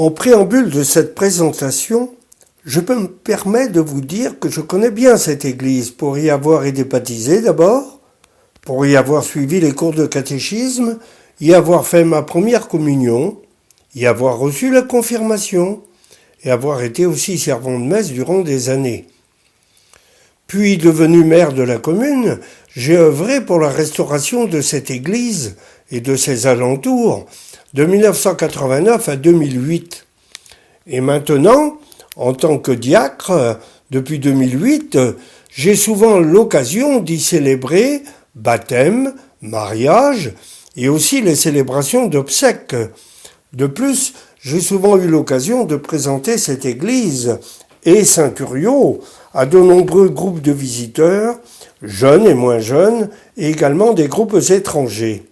En préambule de cette présentation, je peux me permettre de vous dire que je connais bien cette église pour y avoir été baptisé d'abord, pour y avoir suivi les cours de catéchisme, y avoir fait ma première communion, y avoir reçu la confirmation et avoir été aussi servant de messe durant des années. Puis, devenu maire de la commune, j'ai œuvré pour la restauration de cette église et de ses alentours de 1989 à 2008. Et maintenant, en tant que diacre, depuis 2008, j'ai souvent l'occasion d'y célébrer baptême, mariage et aussi les célébrations d'obsèques. De plus, j'ai souvent eu l'occasion de présenter cette église et Saint-Thuriau à de nombreux groupes de visiteurs, jeunes et moins jeunes, et également des groupes étrangers.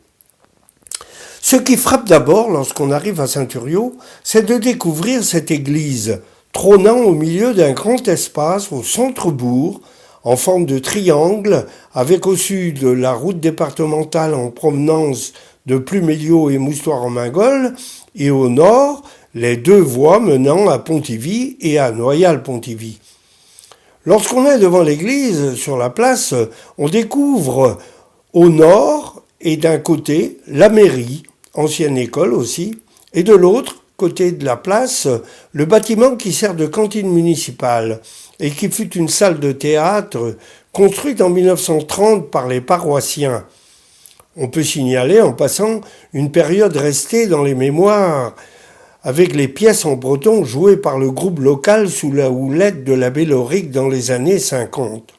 Ce qui frappe d'abord lorsqu'on arrive à Saint-Thuriau, c'est de découvrir cette église, trônant au milieu d'un grand espace au centre-bourg, en forme de triangle, avec au sud la route départementale en provenance de Pluméliau et Moustoir-en-Mingol, et au nord, les deux voies menant à Pontivy et à Noyal-Pontivy. Lorsqu'on est devant l'église, sur la place, on découvre au nord et d'un côté la mairie, ancienne école aussi, et de l'autre côté de la place, le bâtiment qui sert de cantine municipale et qui fut une salle de théâtre construite en 1930 par les paroissiens. On peut signaler en passant une période restée dans les mémoires avec les pièces en breton jouées par le groupe local sous la houlette de l'abbé Loric dans les années 50.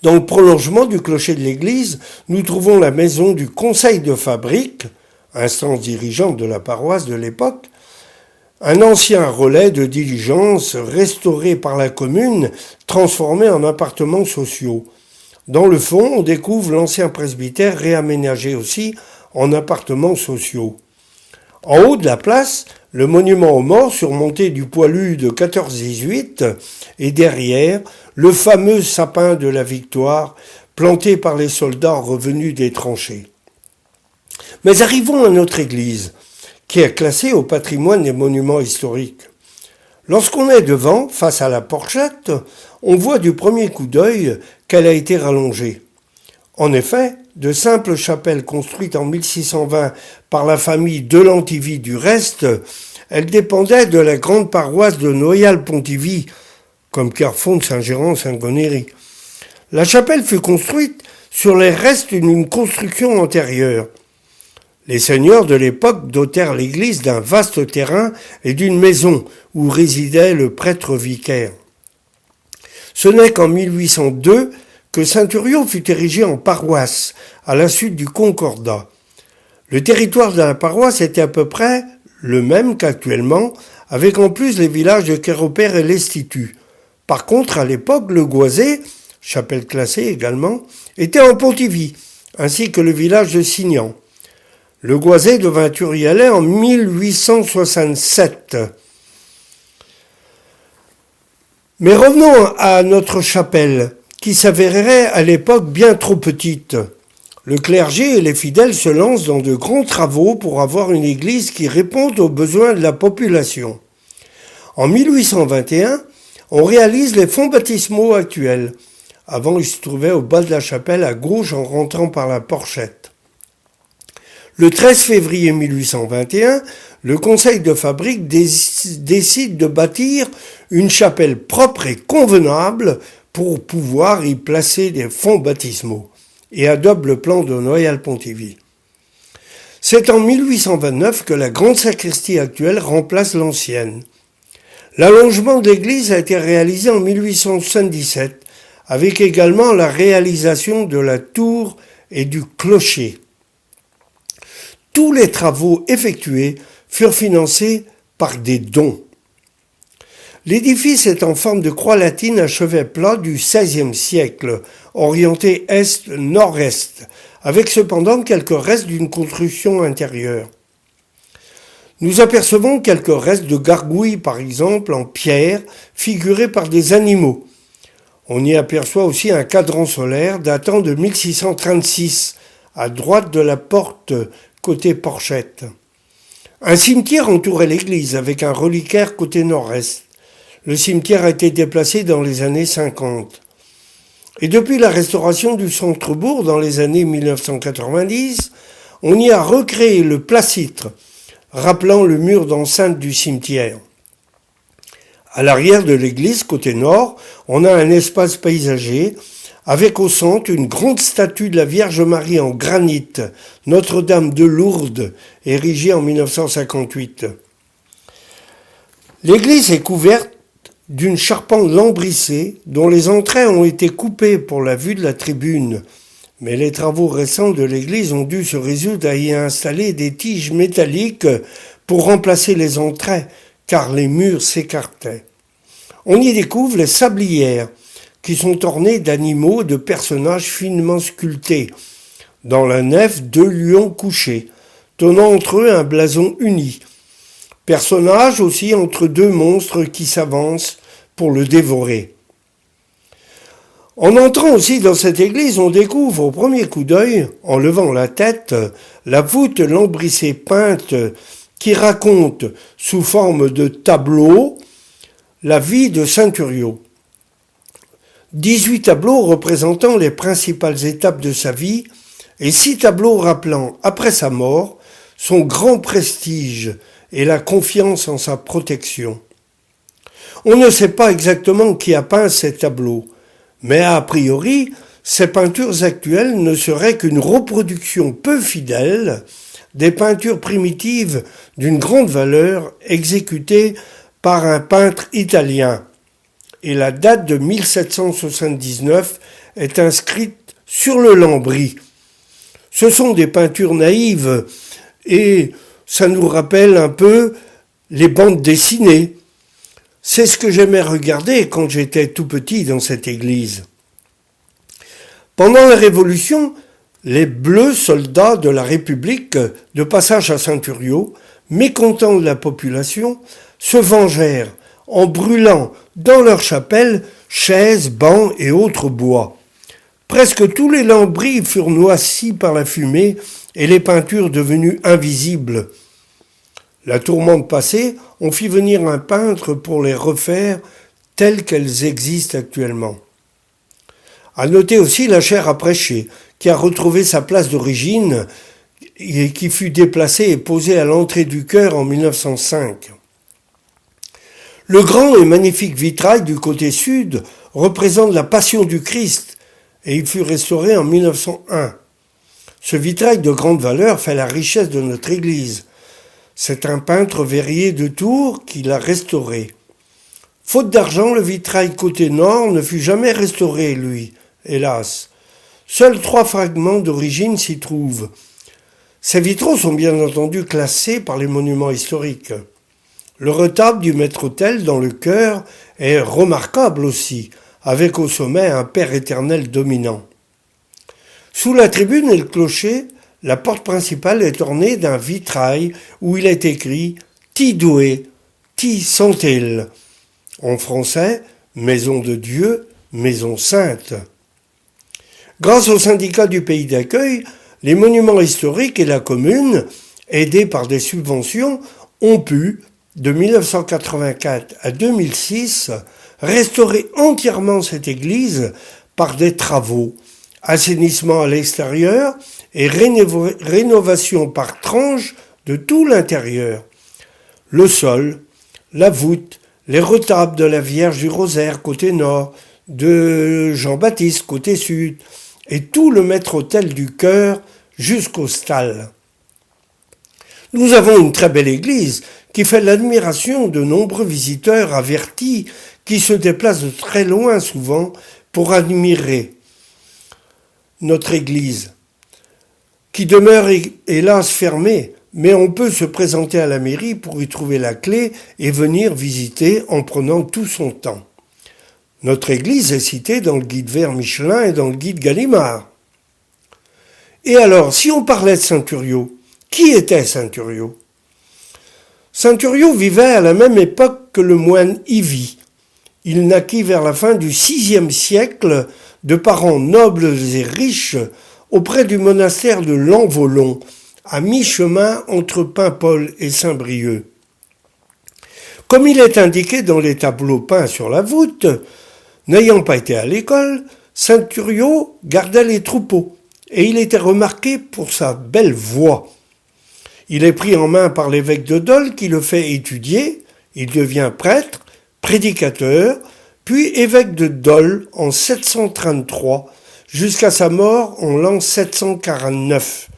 Dans le prolongement du clocher de l'église, nous trouvons la maison du conseil de fabrique, instance dirigeante de la paroisse de l'époque, un ancien relais de diligence restauré par la commune, transformé en appartements sociaux. Dans le fond, on découvre l'ancien presbytère réaménagé aussi en appartements sociaux. En haut de la place, le monument aux morts surmonté du poilu de 14-18 et derrière, le fameux sapin de la Victoire planté par les soldats revenus des tranchées. Mais arrivons à notre église, qui est classée au patrimoine des monuments historiques. Lorsqu'on est devant, face à la porchette, on voit du premier coup d'œil qu'elle a été rallongée. En effet, de simples chapelles construites en 1620 par la famille de Lantivy du Reste, elles dépendaient de la grande paroisse de Noyal-Pontivy, comme Carrefour de Saint-Géran-Saint-Gonéry. La chapelle fut construite sur les restes d'une construction antérieure. Les seigneurs de l'époque dotèrent l'église d'un vaste terrain et d'une maison où résidait le prêtre vicaire. Ce n'est qu'en 1802 que Saint-Thuriau fut érigé en paroisse, à la suite du Concordat. Le territoire de la paroisse était à peu près le même qu'actuellement, avec en plus les villages de Quéropère et l'Estitut. Par contre, à l'époque, le Goisé, chapelle classée également, était en Pontivy, ainsi que le village de Signan. Le Goisé devint Turialais en 1867. Mais revenons à notre chapelle, qui s'avérerait à l'époque bien trop petite. Le clergé et les fidèles se lancent dans de grands travaux pour avoir une église qui réponde aux besoins de la population. En 1821, on réalise les fonts baptismaux actuels. Avant, ils se trouvaient au bas de la chapelle à gauche en rentrant par la porchette. Le 13 février 1821, le conseil de fabrique décide de bâtir une chapelle propre et convenable pour pouvoir y placer des fonts baptismaux et adopte le plan de Noyal-Pontivy. C'est en 1829 que la grande sacristie actuelle remplace l'ancienne. L'allongement de l'église a été réalisé en 1877, avec également la réalisation de la tour et du clocher. Tous les travaux effectués furent financés par des dons. L'édifice est en forme de croix latine à chevet plat du XVIe siècle, orienté est-nord-est, avec cependant quelques restes d'une construction intérieure. Nous apercevons quelques restes de gargouilles, par exemple, en pierre, figurés par des animaux. On y aperçoit aussi un cadran solaire datant de 1636, à droite de la porte côté porchette. Un cimetière entourait l'église avec un reliquaire côté nord-est. Le cimetière a été déplacé dans les années 50. Et depuis la restauration du centre-bourg dans les années 1990, on y a recréé le placitre, rappelant le mur d'enceinte du cimetière. À l'arrière de l'église, côté nord, on a un espace paysager avec au centre une grande statue de la Vierge Marie en granit, Notre-Dame de Lourdes, érigée en 1958. L'église est couverte d'une charpente lambrissée dont les entrailles ont été coupées pour la vue de la tribune. Mais les travaux récents de l'église ont dû se résoudre à y installer des tiges métalliques pour remplacer les entrailles, car les murs s'écartaient. On y découvre les sablières, qui sont ornées d'animaux et de personnages finement sculptés. Dans la nef, 2 lions couchés, tenant entre eux un blason uni. Personnages aussi entre 2 monstres qui s'avancent pour le dévorer. En entrant aussi dans cette église, on découvre au premier coup d'œil, en levant la tête, la voûte lambrissée peinte qui raconte, sous forme de tableau, la vie de Saint Thuriau. 18 tableaux représentant les principales étapes de sa vie et 6 tableaux rappelant, après sa mort, son grand prestige et la confiance en sa protection. On ne sait pas exactement qui a peint ces tableaux, mais a priori, ces peintures actuelles ne seraient qu'une reproduction peu fidèle des peintures primitives d'une grande valeur exécutées par un peintre italien. Et la date de 1779 est inscrite sur le lambris. Ce sont des peintures naïves et ça nous rappelle un peu les bandes dessinées. C'est ce que j'aimais regarder quand j'étais tout petit dans cette église. Pendant la Révolution, les bleus soldats de la République, de passage à Saint-Thuriau, mécontents de la population, se vengèrent en brûlant dans leur chapelle chaises, bancs et autres bois. Presque tous les lambris furent noircis par la fumée et les peintures devenues invisibles. La tourmente passée, on fit venir un peintre pour les refaire telles qu'elles existent actuellement. À noter aussi la chaire à prêcher, qui a retrouvé sa place d'origine et qui fut déplacée et posée à l'entrée du chœur en 1905. Le grand et magnifique vitrail du côté sud représente la Passion du Christ et il fut restauré en 1901. Ce vitrail de grande valeur fait la richesse de notre église. C'est un peintre verrier de Tours qui l'a restauré. Faute d'argent, le vitrail côté nord ne fut jamais restauré, lui, hélas. Seuls 3 fragments d'origine s'y trouvent. Ces vitraux sont bien entendu classés par les monuments historiques. Le retable du maître-autel dans le chœur est remarquable aussi, avec au sommet un Père éternel dominant. Sous la tribune et le clocher, la porte principale est ornée d'un vitrail où il est écrit « Ti Doué, Ti Santel », en français « Maison de Dieu, Maison Sainte ». Grâce au syndicat du pays d'accueil, les monuments historiques et la commune, aidés par des subventions, ont pu, de 1984 à 2006, restaurer entièrement cette église par des travaux, assainissement à l'extérieur et rénovation par tranches de tout l'intérieur. Le sol, la voûte, les retables de la Vierge du Rosaire côté nord, de Jean-Baptiste côté sud, et tout le maître-autel du chœur jusqu'au stal. Nous avons une très belle église qui fait l'admiration de nombreux visiteurs avertis qui se déplacent de très loin souvent pour admirer notre église, qui demeure hélas fermée, mais on peut se présenter à la mairie pour y trouver la clé et venir visiter en prenant tout son temps. Notre église est citée dans le guide vert Michelin et dans le guide Gallimard. Et alors, si on parlait de Saint Thuriau, qui était Saint Thuriau ? Saint Thuriau vivait à la même époque que le moine Ivy. Il naquit vers la fin du VIe siècle de parents nobles et riches auprès du monastère de Lanvolon, à mi-chemin entre Paimpol et Saint-Brieuc. Comme il est indiqué dans les tableaux peints sur la voûte, n'ayant pas été à l'école, Saint-Thuriau gardait les troupeaux et il était remarqué pour sa belle voix. Il est pris en main par l'évêque de Dole qui le fait étudier, il devient prêtre, prédicateur, puis évêque de Dole en 733 jusqu'à sa mort en l'an 749.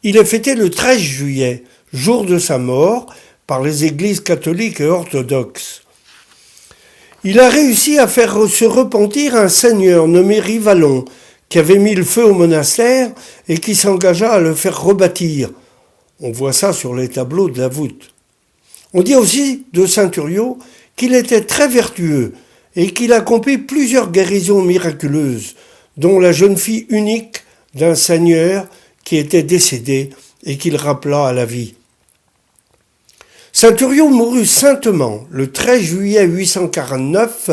Il est fêté le 13 juillet, jour de sa mort, par les églises catholiques et orthodoxes. Il a réussi à faire se repentir un seigneur nommé Rivalon, qui avait mis le feu au monastère et qui s'engagea à le faire rebâtir. On voit ça sur les tableaux de la voûte. On dit aussi de Saint-Thuriau qu'il était très vertueux et qu'il accomplit plusieurs guérisons miraculeuses, dont la jeune fille unique d'un seigneur qui était décédé et qu'il rappela à la vie. Saint-Thuriau mourut saintement le 13 juillet 849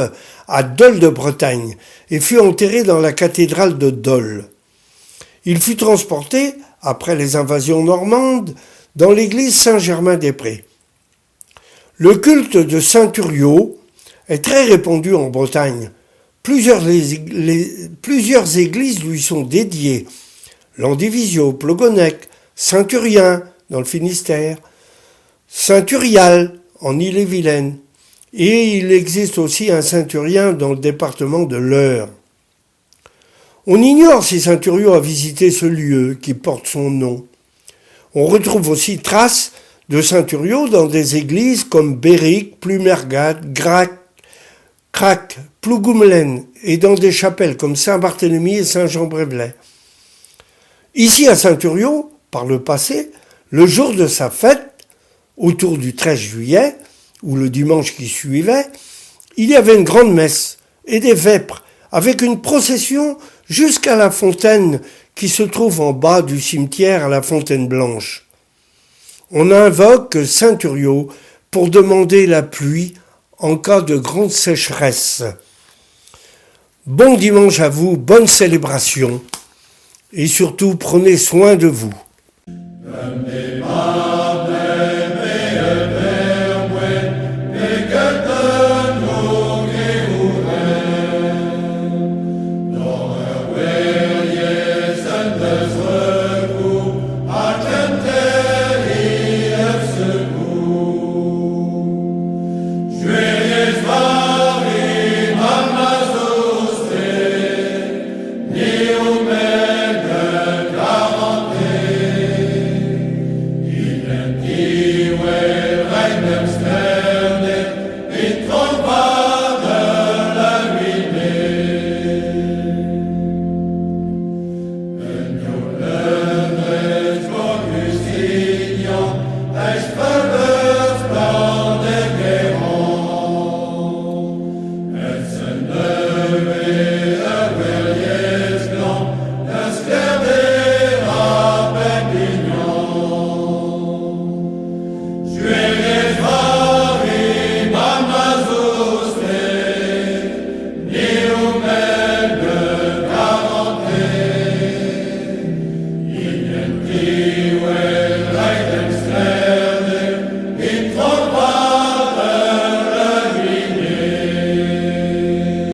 à Dole de Bretagne et fut enterré dans la cathédrale de Dole. Il fut transporté, après les invasions normandes, dans l'église Saint-Germain-des-Prés. Le culte de Saint-Thuriau est très répandu en Bretagne. Plusieurs églises lui sont dédiées. Landivisiau, Plogonec, Saint-Thurien dans le Finistère, Saint-Thurial en Ille-et-Vilaine. Et il existe aussi un Saint-Thurien dans le département de l'Eure. On ignore si Saint-Thuriau a visité ce lieu qui porte son nom. On retrouve aussi traces de Saint-Thuriau dans des églises comme Béric, Plumergade, Grac, Crac, Plougoumelaine et dans des chapelles comme Saint-Barthélemy et Saint-Jean-Brévelay. Ici à Saint-Thuriau, par le passé, le jour de sa fête, autour du 13 juillet, ou le dimanche qui suivait, il y avait une grande messe et des vêpres, avec une procession jusqu'à la fontaine qui se trouve en bas du cimetière à la Fontaine Blanche. On invoque Saint-Thuriau pour demander la pluie en cas de grande sécheresse. Bon dimanche à vous, bonne célébration et surtout prenez soin de vous. Amen.